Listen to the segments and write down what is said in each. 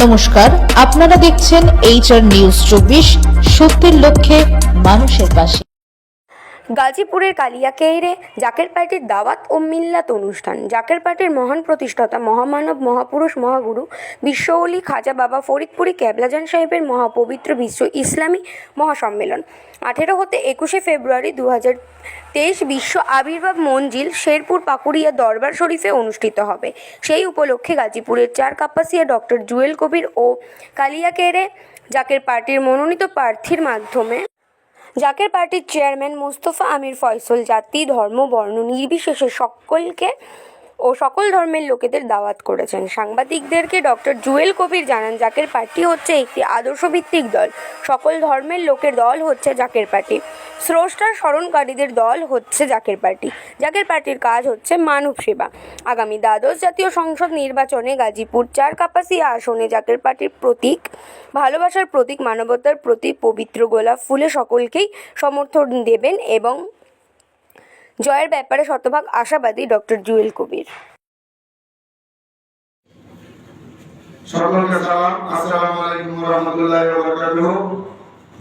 নমস্কার, আপনারা দেখছেন HR নিউজ 24, সত্যের লক্ষ্যে মানুষের পাশে। গাজীপুরের কালিয়াকেইরে জাকের পার্টির দাওয়াত ও মিল্লাত অনুষ্ঠান। জাকের পার্টির মহান প্রতিষ্ঠাতা মহামানব মহাপুরুষ মহাগুরু বিশ্বওলি খাজা বাবা ফরিদপুরি কেবলাজান সাহেবের মহাপবিত্র বিশ্ব ইসলামী মহাসম্মেলন 18 হতে 21 ফেব্রুয়ারি 2023 বিশ্ব আবির্ভাব মঞ্জিল শেরপুর পাকুড়িয়া দরবার শরীফে অনুষ্ঠিত হবে। সেই উপলক্ষে গাজীপুরের 4 কাপাসিয়া ডক্টর জুয়েল কবির ও কালিয়াকেইরে জাকের পার্টির মনোনীত প্রার্থীর মাধ্যমে জাকের পার্টির চেয়ারম্যান মোস্তফা আমির ফয়সল জাতি ধর্ম বর্ণ নির্বিশেষে সকলকে ও সকল ধর্মের লোকেদের দাওয়াত করেছেন। সাংবাদিকদেরকে ডক্টর জুয়েল কবির জানান, জাকের পার্টি হচ্ছে একটি আদর্শভিত্তিক দল। সকল ধর্মের লোকের দল হচ্ছে জাকের পার্টি। স্রষ্টার স্মরণকারীদের দল হচ্ছে জাকের পার্টি। জাকের পার্টির কাজ হচ্ছে মানব সেবা। আগামী দ্বাদশ জাতীয় সংসদ নির্বাচনে গাজীপুর 4 কাপাসিয়া আসনে জাকের পার্টির প্রতীক ভালোবাসার প্রতীক, মানবতার প্রতীক পবিত্র গোলাপ ফুলে সকলকেই সমর্থন দেবেন এবং জয়ের ব্যাপারে শতভাগ আশাবাদী ডক্টর জুয়েল কবির। সকলকে সালাম, আসসালামু আলাইকুম ওয়া রাহমাতুল্লাহি ওয়া বারাকাতুহু।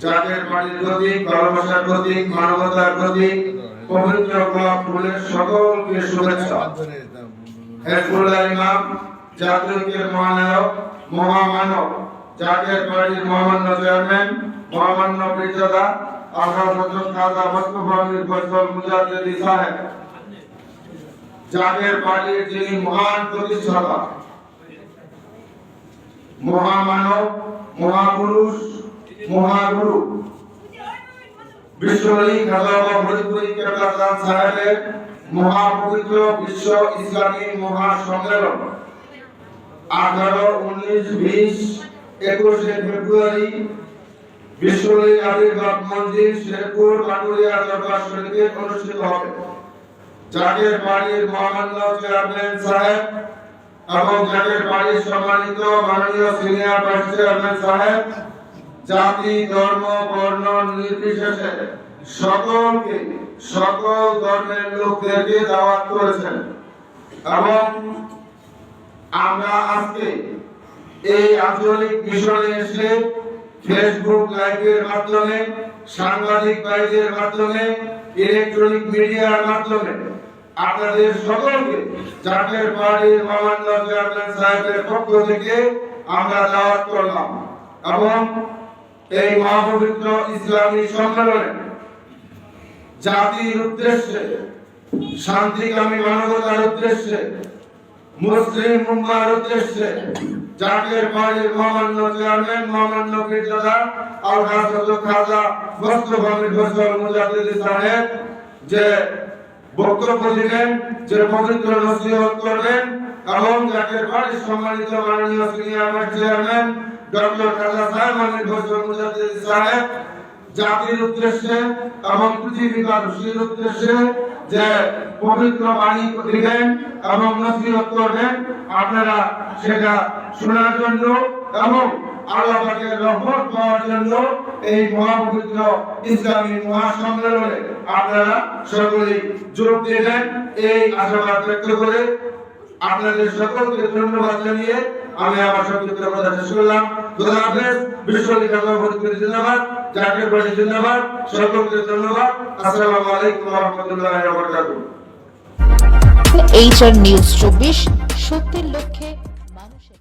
জাকের পার্টির প্রতীক, ভালোবাসার প্রতীক, মানবতার প্রতীক পবিত্র গোলাপ ফুলের সকলকে শুভেচ্ছা। হেজবুল্লাহ ইমাম, জাতীয় মহানায়ক, মহামানব, জাকের পার্টির মহামান্য চেয়ারম্যান, মহামান্য পীরজাদা আলহাজ খাজা মোস্তফা আমির ফয়সল মুজাদ্দিদি সাহেব, জাকের পার্টির যিনি মহান প্রতিষ্ঠাতা, মহামানব, মহাপুরুষ, মহাগুরু বিশ্বওলি খাজা বাবা ফরিদপুরি কেবলাজান সাহেবের মহাপবিত্র বিশ্ব ইসলামী মহাসম্মেলন 18, 19, 20, 21 ফেব্রুয়ারি বিশ্বওলি আবির্ভাব মঞ্জিল শেরপুর পাকুড়িয়া দরবার শরীফে অনুষ্ঠিত হবে। জাকের পার্টির মহামান্য চেয়ারম্যান সাহেব এবং জাকের পার্টির সম্মানিত মাননীয় সিনিয়র ভাইস চেয়ারম্যান সাহেব জাতি ধর্ম বর্ণ নির্বিশেষে সকলকে সকল ধর্মের লোকদেরকে দাওয়াত করেছেন এবং আমরা আজকে এই আঞ্চলিক মিশনে এসে ফেসবুক লাইভের মাধ্যমে, সাংবাদিক ভাইদের মাধ্যমে, ইলেকট্রনিক মিডিয়ার মাধ্যমে আপনাদের সকলকে জাকের পার্টির মহামান্য চেয়ারম্যান সাহেবের পক্ষ থেকে আমরা দাওয়াত করলাম এবং এই মহাপবিত্র ইসলামী সম্মেলনে জাতির উদ্দেশ্যে, শান্তিকামী মানবতার উদ্দেশ্যে, মুসলিম উম্মার উদ্দেশ্যে জাকের পার্টির মহামান্য চেয়ারম্যান, মহামান্য পীরজাদা আলহাজ খাজা মোস্তফা আমির ফয়সল মুজাদ্দিদি সাহেব যে বক্তব্য দিলেন, যে পবিত্র নসিহত করবেন এবং জাকের পার্টির সম্মানিত মাননীয় সিনিয়র ভাইস চেয়ারম্যান ডক্টর খাজা সাহেব আমির ফয়সল মুজাদ্দিদি সাহেব জাতির উদ্দেশ্যে এবং পৃথিবীবাসীর উদ্দেশ্যে যে পবিত্র বাণী দিবেন এবং নসিহত করবেন, আপনারা সেটা শোনার জন্য এবং আল্লাহ পাকের রহমত পাওয়ার জন্য এই মহাপবিত্র ইসলামী মহাসম্মেলনে আপনারা সকলেই যোগ দিবেন, এই আশাবাদ ব্যক্ত করে আপনাদের সকলকে ধন্যবাদ জানিয়ে আমি আমার সংক্ষিপ্ত কথা শেষ করলাম। খোদা হাফেজ। বিশ্বওলি খাজা ফরিদপুরি জিন্দাবাদ, জাকের পার্টি জিন্দাবাদ। সকলকে ধন্যবাদ। আসসালামু আলাইকুম ওয়া রাহমাতুল্লাহি ওয়া বারাকাতুহু। HR নিউজ 24, সত্যের লক্ষ্যে মানুষের